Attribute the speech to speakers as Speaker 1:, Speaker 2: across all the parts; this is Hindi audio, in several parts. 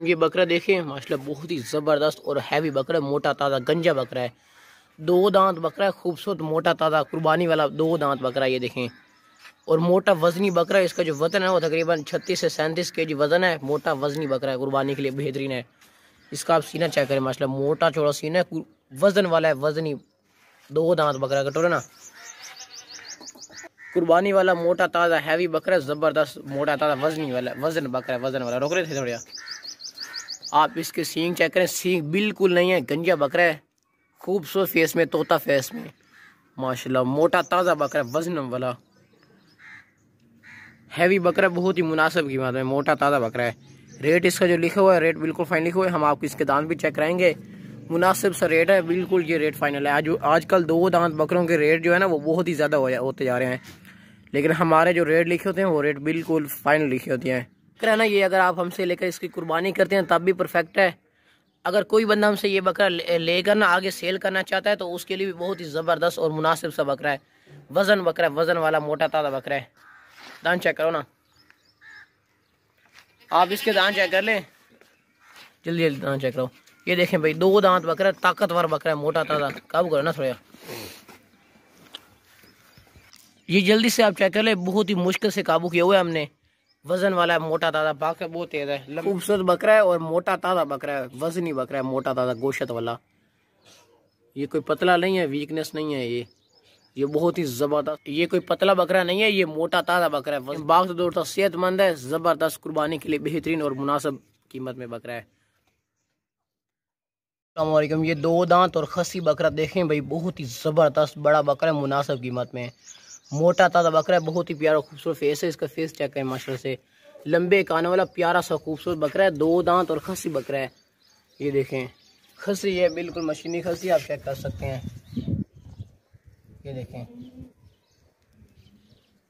Speaker 1: ये बकरा देखिए माशाल्लाह बहुत ही ज़बरदस्त और हैवी बकरा है, मोटा ताज़ा गंजा बकरा है। 2 दांत बकरा है, खूबसूरत मोटा ताज़ा कुर्बानी वाला 2 दांत बकरा है ये देखें। और मोटा वजनी बकरा है, इसका जो वजन है वो तकरीबन 36 से 37 केजी वजन है। मोटा वजनी बकरा है, कुर्बानी के लिए बेहतरीन है। इसका आप सीना चेक करें माशाल्लाह, मोटा चौड़ा सीना है, वजन वाला है, वजनी 2 दांत बकरा कटोरे ना, कुर्बानी वाला मोटा ताज़ा हैवी बकरा है, ज़बरदस्त मोटा ताज़ा वजनी वाला वजन बकरा है, वजन वाला। रोक रहे थे थोड़ा, आप इसके सींग चेक करें, सींग बिल्कुल नहीं है, गंजा बकरा है, खूबसूरत फेस में, तोता फेस में माशाल्लाह, मोटा ताज़ा बकरा है, वजन वाला हैवी बकरा, बहुत ही मुनासिब कीमत में मोटा ताज़ा बकरा है। रेट इसका जो लिखा हुआ है, रेट बिल्कुल फाइनल लिखा हुआ है, हम आपको इसके दांत भी चेक कराएंगे। मुनासिब सा रेट है, बिल्कुल ये रेट फाइनल है। आजकल 2 दांत बकरों के रेट जो है ना वो बहुत ही ज़्यादा होते जा रहे हैं, लेकिन हमारे जो रेट लिखे होते हैं वो रेट बिल्कुल फाइनल लिखे होते हैं। बकरा ना ये अगर आप हमसे लेकर इसकी कुर्बानी करते हैं तब भी परफेक्ट है। अगर कोई बंदा हमसे ये बकरा लेकर ना आगे सेल करना चाहता है तो उसके लिए भी बहुत ही ज़बरदस्त और मुनासिब सा बकरा है। वजन बकरा है, वजन वाला मोटा ताज़ा बकरा है। दांत चेक करो ना, आप इसके दांत चेक कर लें, जल्दी जल्दी दांत चेक करो। ये देखें भाई 2 दांत बकरा है, ताकतवर बकरा है, मोटा ताज़ा। काबू करो ना थोड़ा, ये जल्दी से आप चेक कर ले, बहुत ही मुश्किल से काबू किया हुआ है हमने। वजन वाला है, मोटा ताज़ा, बाकी बहुत तेज है, खूबसूरत बकरा है और मोटा ताज़ा बकरा है, वजनी बकरा है, मोटा ताज़ा गोश्त वाला। ये कोई पतला नहीं है, वीकनेस नहीं है, ये बहुत ही जबरदस्त, ये कोई पतला बकरा नहीं है, ये मोटा ताज़ा बकरा है। बाग से दौड़ता सेहतमंद है, जबरदस्त, कुर्बानी के लिए बेहतरीन और मुनासिब कीमत में बकरा है। अस्सलामुअलैकुम, ये 2 दांत और खसी बकरा देखें भाई, बहुत ही जबरदस्त बड़ा बकरा है, मुनासिब कीमत में, मोटा ताज़ा बकरा है, बहुत ही प्यारा खूबसूरत फेस है। इसका फेस चेक करें माशाल्लाह से, लंबे कानों वाला प्यारा सा खूबसूरत बकरा है, 2 दांत और खसी बकरा है। ये देखें खसी है, बिल्कुल मशीनी खसी, आप चेक कर सकते हैं। ये देखें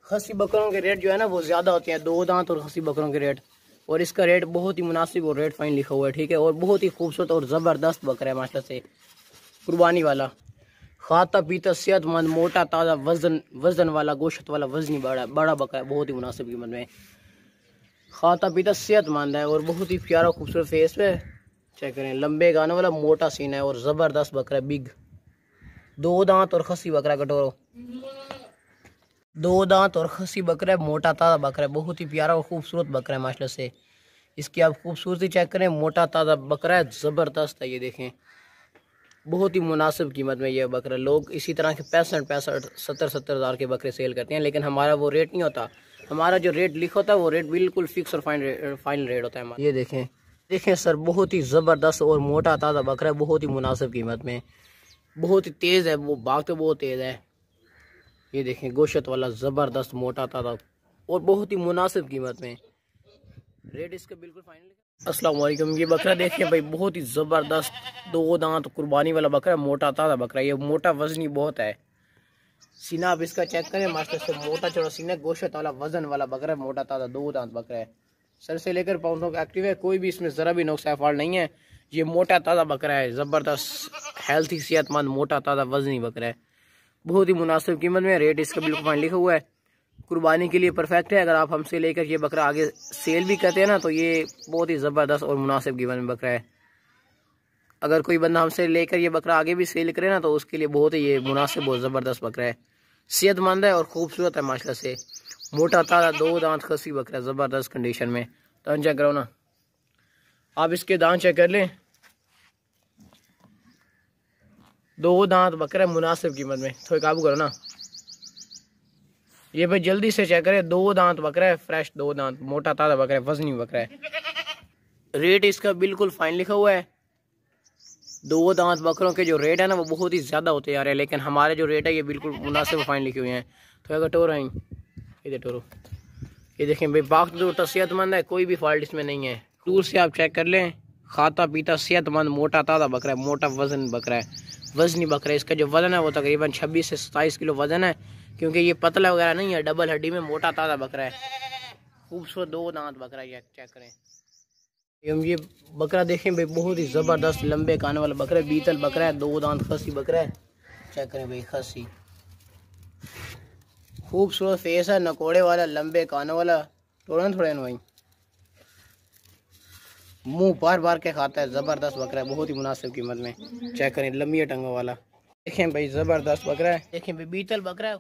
Speaker 1: खसी बकरों के रेट जो है ना वो ज़्यादा होते हैं, 2 दांत और खसी बकरों के रेट, और इसका रेट बहुत ही मुनासिब और रेट फाइन लिखा हुआ है, ठीक है। और बहुत ही खूबसूरत और ज़बरदस्त बकरा है माशाल्लाह से, कुर्बानी वाला, खाता पीता सेहतमंद मोटा ताज़ा वजन वाला गोश्त वाला वजनी बड़ा बकरा है, बहुत ही मुनासिब कीमत में, खाता पीता सेहतमंद है और बहुत ही प्यारा खूबसूरत फेस पे चेक करें, लंबे गाने वाला मोटा सीना है और ज़बरदस्त बकरा है, बिग। 2 दांत और खसी बकरा कटोरो, 2 दांत और खसी बकरा है, मोटा ताज़ा बकरा है, बहुत ही प्यारा और खूबसूरत बकरा है माशाल्लाह से। इसकी आप खूबसूरती चेक करें, मोटा ताज़ा बकरा है, ज़बरदस्त है। ये देखें बहुत ही मुनासिब कीमत में ये बकरा, लोग इसी तरह के 65 70 हज़ार के बकरे सेल करते हैं, लेकिन हमारा वो रेट नहीं होता। हमारा जो रेट लिखा होता है वो रेट बिल्कुल फिक्स और फाइनल रेट होता है हमारा। ये देखें सर, बहुत ही ज़बरदस्त और मोटा ताज़ा बकरा है, बहुत ही मुनासिब कीमत में, बहुत ही तेज़ है, वो भाग तो बहुत तेज़ है। ये देखें गोश्त वाला ज़बरदस्त मोटा ताज़ा और बहुत ही मुनासिब कीमत में, रेट इसका बिल्कुल फाइनल। अस्सलाम वालेकुम, ये बकरा देखिए भाई, बहुत ही ज़बरदस्त 2 दांत कुर्बानी वाला बकरा, मोटा ताज़ा बकरा, ये मोटा वजनी बहुत है। सीना आप इसका चेक करें मास्टर से, मोटा चौड़ा सीना, गोश्त वाला वजन वाला बकरा, मोटा ताज़ा 2 दांत बकरा है, सर से लेकर पाँव तक एक्टिव है, कोई भी इसमें ज़रा भी नुक्स फॉल्ट नहीं है। ये मोटा ताज़ा बकरा है, ज़बरदस्त हेल्थी सेहतमंद मोटा ताज़ा वजनी बकरा है, बहुत ही मुनासिब कीमत में, रेट इसका बिल्कुल फाइनल लिखा हुआ है, कुर्बानी के लिए परफेक्ट है। अगर आप हमसे लेकर ये बकरा आगे सेल भी करते हैं ना तो ये बहुत ही ज़बरदस्त और मुनासिब कीमत में बकरा है। अगर कोई बंदा हमसे लेकर ये बकरा आगे भी सेल करे ना तो उसके लिए बहुत ही ये मुनासिब और ज़बरदस्त बकरा है, सेहतमंद है और खूबसूरत है माशाल्लाह से, मोटा ताज़ा 2 दांत खसी बकरा, ज़बरदस्त कंडीशन में। दांत चेक करो ना, आप इसके दांत चेक कर लें, 2 दांत बकरा, मुनासिब कीमत में। थोड़ा काबू करो ना, ये भाई जल्दी से चेक करें, 2 दांत बकरा है, फ्रेश 2 दांत, मोटा ताज़ा बकरा है, वजनी बकरा है, रेट इसका बिल्कुल फाइन लिखा हुआ है। 2 दांत बकरों के जो रेट है ना वो बहुत ही ज़्यादा होते जा रहे हैं, लेकिन हमारे जो रेट है ये बिल्कुल मुनासिब फाइन लिखे हुए हैं। तो अगर टोर आई इधर टोरो, ये देखें भाई, बाकी तो सेहतमंद है, कोई भी फॉल्ट इसमें नहीं है, दूर से आप चेक कर लें, खाता पीता सेहतमंद मोटा ताज़ा बकरा है, मोटा वजन बकरा है, वजनी बकरा है। इसका जो वजन है वो तकरीबन 26 से 27 किलो वजन है, क्योंकि ये पतला वगैरह नहीं है, डबल हड्डी में मोटा ताज़ा बकरा है, खूबसूरत 2 दांत बकरा है। चेक करें ये बकरा देखें भाई, बहुत ही ज़बरदस्त लंबे कान वाला बकरा है, बीतल बकरा है, 2 दांत खसी बकरा है। चेक करें भाई, खसी खूबसूरत फेस है, नकोड़े वाला, लंबे कानों वाला, थोड़ा भाई मुंह बार बार के खाता है। ज़बरदस्त बकरा है, बहुत ही मुनासिब कीमत में। चेक करें, लंबी टंगों वाला। देखें भाई, ज़बरदस्त बकरा है। देखें भाई, बीतल बकरा है।